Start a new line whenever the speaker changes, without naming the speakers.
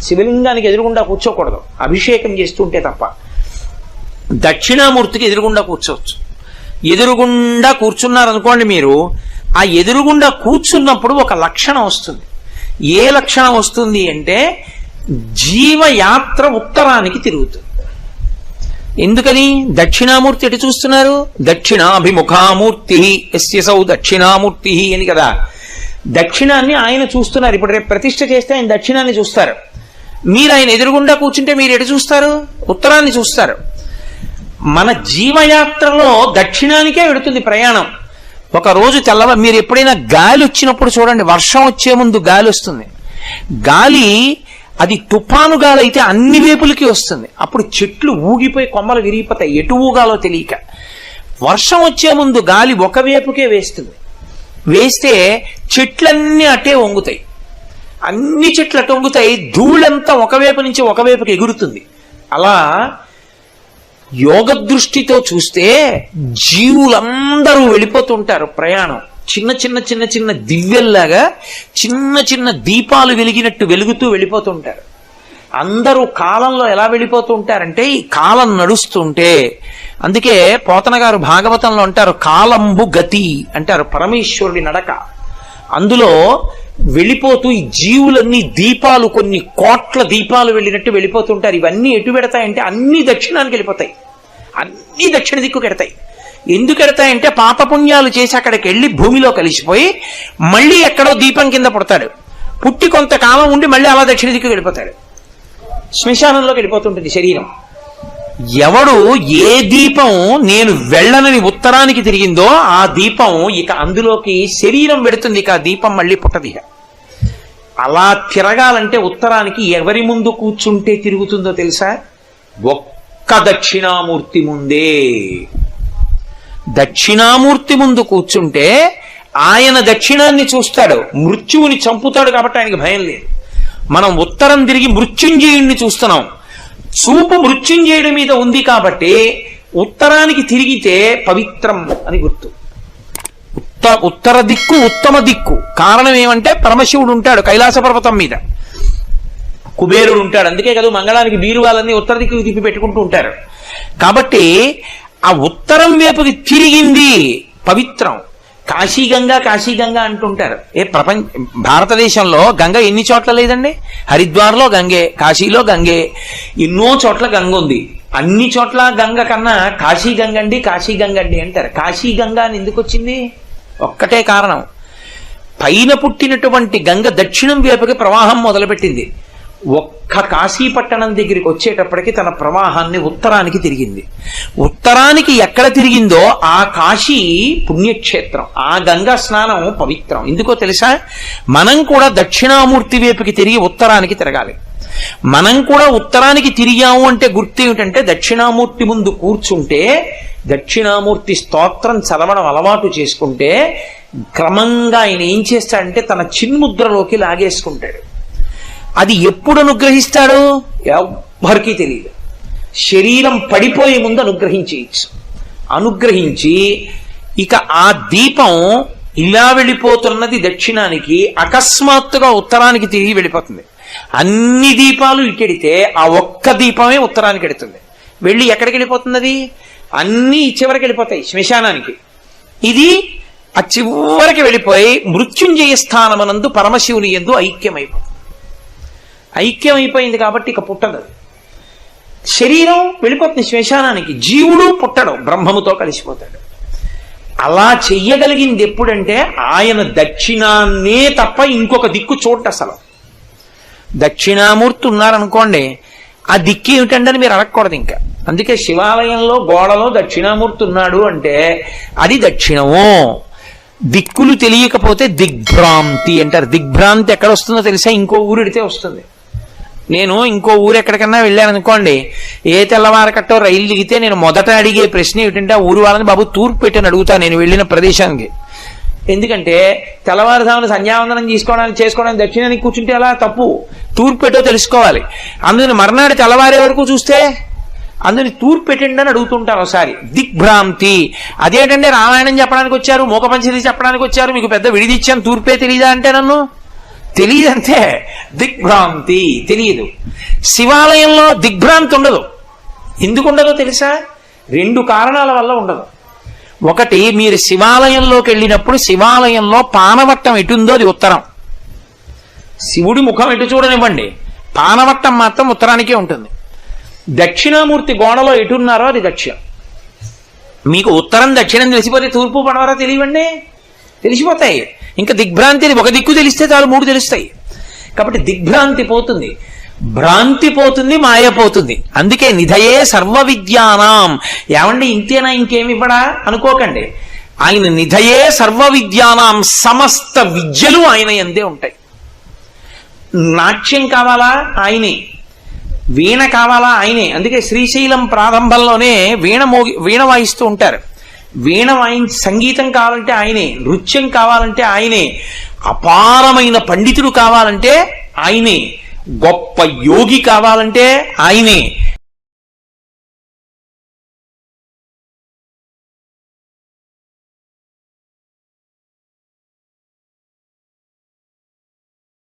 శివలింగానికి ఎదురుగుండా కూర్చోకూడదు, అభిషేకం చేస్తుంటే తప్ప. దక్షిణామూర్తికి ఎదురుగుండా కూర్చోవచ్చు. ఎదురుగుండా కూర్చున్నారనుకోండి, మీరు ఆ ఎదురుగుండా కూర్చున్నప్పుడు ఒక లక్షణం వస్తుంది. ఏ లక్షణం వస్తుంది అంటే జీవయాత్ర ఉత్తరానికి తిరుగుతుంది. ఎందుకని? దక్షిణామూర్తి ఎటు చూస్తున్నారు? దక్షిణాభిముఖామూర్తి యస్యసౌ దక్షిణామూర్తి అని కదా. దక్షిణాన్ని ఆయన చూస్తున్నారు. ఇప్పుడు రేపు ప్రతిష్ఠ చేస్తే ఆయన దక్షిణాన్ని చూస్తారు. మీరు ఆయన ఎదురుగుండా కూర్చుంటే మీరు ఎటు చూస్తారు? ఉత్తరాన్ని చూస్తారు. మన జీవయాత్రలో దక్షిణానికే వెడుతుంది ప్రయాణం. ఒక రోజు మీరు ఎప్పుడైనా గాలి వచ్చినప్పుడు చూడండి, వర్షం వచ్చే ముందు గాలి వస్తుంది. గాలి అది తుఫాను గాలి అయితే అన్ని వైపులకి వస్తుంది. అప్పుడు చెట్లు ఊగిపోయి కొమ్మలు విరిగిపోతాయి, ఎటు ఊగాలో తెలియక. వర్షం వచ్చే ముందు గాలి ఒక వైపుకే వేస్తుంది. వేస్తే చెట్లన్నీ అటే వంగుతాయి, అన్ని చెట్లు అటు వంగుతాయి, ధూళంతా ఒకవైపు నుంచి ఒకవైపుకి ఎగురుతుంది. అలా యోగ దృష్టితో చూస్తే జీవులందరూ వెళ్ళిపోతుంటారు ప్రయాణం. చిన్న చిన్న చిన్న చిన్న దివ్యల్లాగా చిన్న చిన్న దీపాలు వెలిగినట్టు వెలుగుతూ వెళ్ళిపోతుంటారు. అందరూ కాలంలో ఎలా వెళ్ళిపోతుంటారంటే ఈ కాలం నడుస్తుంటే. అందుకే పోతన గారు భాగవతంలో అంటారు, కాలంబు గతి అంటారు, పరమేశ్వరుడి నడక. అందులో వెళ్ళిపోతూ ఈ జీవులన్నీ దీపాలు, కొన్ని కోట్ల దీపాలు వెళ్ళినట్టు వెళ్ళిపోతుంటారు. ఇవన్నీ ఎటు పెడతాయంటే అన్ని దక్షిణానికి వెళ్ళిపోతాయి, అన్ని దక్షిణ దిక్కుకు ఎడతాయి. ఎందుకు ఎడతాయంటే పాపపుణ్యాలు చేసి అక్కడికి వెళ్ళి భూమిలో కలిసిపోయి మళ్ళీ ఎక్కడో దీపం కింద పుడతాడు. పుట్టి కొంతకాలం ఉండి మళ్ళీ అలా దక్షిణ దిక్కుకు వెళ్ళిపోతాడు, శ్మశానంలోకి వెళ్ళిపోతుంటుంది శరీరం. ఎవడు ఏ దీపం నేను వెళ్ళనని ఉత్తరానికి తిరిగిందో ఆ దీపం ఇక అందులోకి శరీరం పెడుతుంది, ఇక ఆ దీపం మళ్ళీ పుట్టది. అలా తిరగాలంటే ఉత్తరానికి ఎవరి ముందు కూర్చుంటే తిరుగుతుందో తెలుసా? ఒక్క దక్షిణామూర్తి ముందే. దక్షిణామూర్తి ముందు కూర్చుంటే ఆయన దక్షిణాన్ని చూస్తాడు, మృత్యువుని చంపుతాడు, కాబట్టి ఆయనకి భయం లేదు. మనం ఉత్తరం తిరిగి మృత్యుంజయుణ్ణి చూస్తున్నాం, చూపు మృత్యుంజయుడి మీద ఉంది కాబట్టి ఉత్తరానికి తిరిగితే పవిత్రం అని గుర్తు. ఉత్తర దిక్కు ఉత్తమ దిక్కు. కారణం ఏమంటే పరమశివుడు ఉంటాడు కైలాస పర్వతం మీద, కుబేరుడు ఉంటాడు. అందుకే కదా మంగళానికి బీరువాలన్నీ ఉత్తర దిక్కు తిప్పి పెట్టుకుంటూ ఉంటారు. కాబట్టి ఆ ఉత్తరం వైపుకి తిరిగింది పవిత్రం. కాశీగంగా కాశీగంగా అంటుంటారు. భారతదేశంలో గంగ ఎన్ని చోట్ల లేదండి? హరిద్వార్లో గంగే, కాశీలో గంగే, ఎన్నో చోట్ల గంగ ఉంది. అన్ని చోట్ల గంగ కన్నా కాశీ గంగ అండి, కాశీ గంగ అండి అంటారు. కాశీ గంగ అని ఎందుకు వచ్చింది? ఒక్కటే కారణం, పైన పుట్టినటువంటి గంగ దక్షిణం వైపుకి ప్రవాహం మొదలుపెట్టింది. ఒక్క కాశీపట్టణం దగ్గరికి వచ్చేటప్పటికి తన ప్రవాహాన్ని ఉత్తరానికి తిరిగింది. ఉత్తరానికి ఎక్కడ తిరిగిందో ఆ కాశీ పుణ్యక్షేత్రం, ఆ గంగా స్నానం పవిత్రం. ఎందుకో తెలుసా? మనం కూడా దక్షిణామూర్తి వైపుకి తిరిగి ఉత్తరానికి తిరగాలి. మనం కూడా ఉత్తరానికి తిరిగాము అంటే గుర్తు ఏమిటంటే దక్షిణామూర్తి ముందు కూర్చుంటే దక్షిణామూర్తి స్తోత్రం చదవడం అలవాటు చేసుకుంటే క్రమంగా ఆయన ఏం చేస్తాడంటే తన చిన్ముద్రలోకి లాగేసుకుంటాడు. అది ఎప్పుడు అనుగ్రహిస్తాడు? ఎవ్వరికీ తెలియదు. శరీరం పడిపోయే ముందు అనుగ్రహించేయచ్చు. అనుగ్రహించి ఇక ఆ దీపం ఇలా వెళ్ళిపోతున్నది దక్షిణానికి, అకస్మాత్తుగా ఉత్తరానికి తిరిగి వెళ్ళిపోతుంది. అన్ని దీపాలు ఇటెడితే ఆ ఒక్క దీపమే ఉత్తరానికి ఎడుతుంది. వెళ్ళి ఎక్కడికి వెళ్ళిపోతుంది? అది అన్ని చివరికి వెళ్ళిపోతాయి, శ్మశానానికి. ఇది ఆ చివరికి వెళ్ళిపోయి మృత్యుంజయ స్థానమనందు పరమశివుని యందు ఐక్యమైపోతుంది. ఐక్యమైపోయింది కాబట్టి ఇక పుట్టదు. శరీరం వెళ్ళిపోతుంది శ్మశానానికి, జీవుడు పుట్టడు, బ్రహ్మముతో కలిసిపోతాడు. అలా చెయ్యగలిగింది ఎప్పుడంటే ఆయన దక్షిణాన్నే తప్ప ఇంకొక దిక్కు చూడట. అసలు దక్షిణామూర్తి ఉన్నారనుకోండి, ఆ దిక్కు ఏమిటండి మీరు అడగకూడదు ఇంకా. అందుకే శివాలయంలో గోడలో దక్షిణామూర్తి ఉన్నాడు అంటే అది దక్షిణము. దిక్కులు తెలియకపోతే దిగ్భ్రాంతి అంటారు. దిగ్భ్రాంతి ఎక్కడ వస్తుందో తెలుసా? ఇంకో ఊరిడితే వస్తుంది. నేను ఇంకో ఊరు ఎక్కడికన్నా వెళ్ళాను అనుకోండి, ఏ తెల్లవారకట్టో రైలు దిగితే నేను మొదట అడిగే ప్రశ్న ఏమిటంటే ఆ ఊరు వాళ్ళని బాబు తూర్పు పెట్టని అడుగుతా నేను వెళ్ళిన ప్రదేశానికి. ఎందుకంటే తెల్లవారుజామున సంధ్యావందనం చేసుకోవడానికి దక్షిణానికి కూర్చుంటే అలా తప్పు, తూర్పు పెట్టో తెలుసుకోవాలి. అందుకని మర్నాడు తెల్లవారే వరకు చూస్తే అందుని తూర్పు పెట్టండి అని అడుగుతుంటారు ఒకసారి. దిగ్భ్రాంతి. అదేంటంటే రామాయణం చెప్పడానికి వచ్చారు, మూకపంచరి చెప్పడానికి వచ్చారు, మీకు పెద్ద విడిదిచ్చాను, తూర్పే తెలీదా అంటే నన్ను తెలియదంటే దిగ్భ్రాంతి, తెలియదు. శివాలయంలో దిగ్భ్రాంతి ఉండదు. ఎందుకు ఉండదో తెలుసా? 2 కారణాల వల్ల ఉండదు. ఒకటి, మీరు శివాలయంలోకి వెళ్ళినప్పుడు శివాలయంలో పానవట్టం ఎటుందో అది ఉత్తరం. శివుడి ముఖం ఎటు చూడనివ్వండి, పానవట్టం మాత్రం ఉత్తరానికే ఉంటుంది. దక్షిణామూర్తి గోడలో ఎటున్నారో అది దక్షిణం. మీకు ఉత్తరం దక్షిణం తెలిసిపోతే తూర్పు పడవరా తెలియవండి, తెలిసిపోతాయి. ఇంకా దిగ్భ్రాంతి ఒక దిక్కు తెలిస్తే చాలు 3 తెలుస్తాయి. కాబట్టి దిగ్భ్రాంతి పోతుంది, భ్రాంతి పోతుంది, మాయ పోతుంది. అందుకే నిధయే సర్వ విద్యానాం. ఏమండి ఇంతేనా, ఇంకేమి ఇవ్వడా అనుకోకండి. ఆయన నిధయే సర్వ విద్యానాం, సమస్త విద్యలు ఆయన యందే ఉంటాయి. నాట్యం కావాలా ఆయనే, వీణ కావాలా ఆయనే. అందుకే శ్రీశైలం ప్రారంభంలోనే వీణ వాయిస్తూ ఉంటారు. వీణ సంగీతం కావాలంటే ఆయనే, నృత్యం కావాలంటే ఆయనే, అపారమైన పండితుడు కావాలంటే ఆయనే, గొప్ప యోగి కావాలంటే ఆయనే,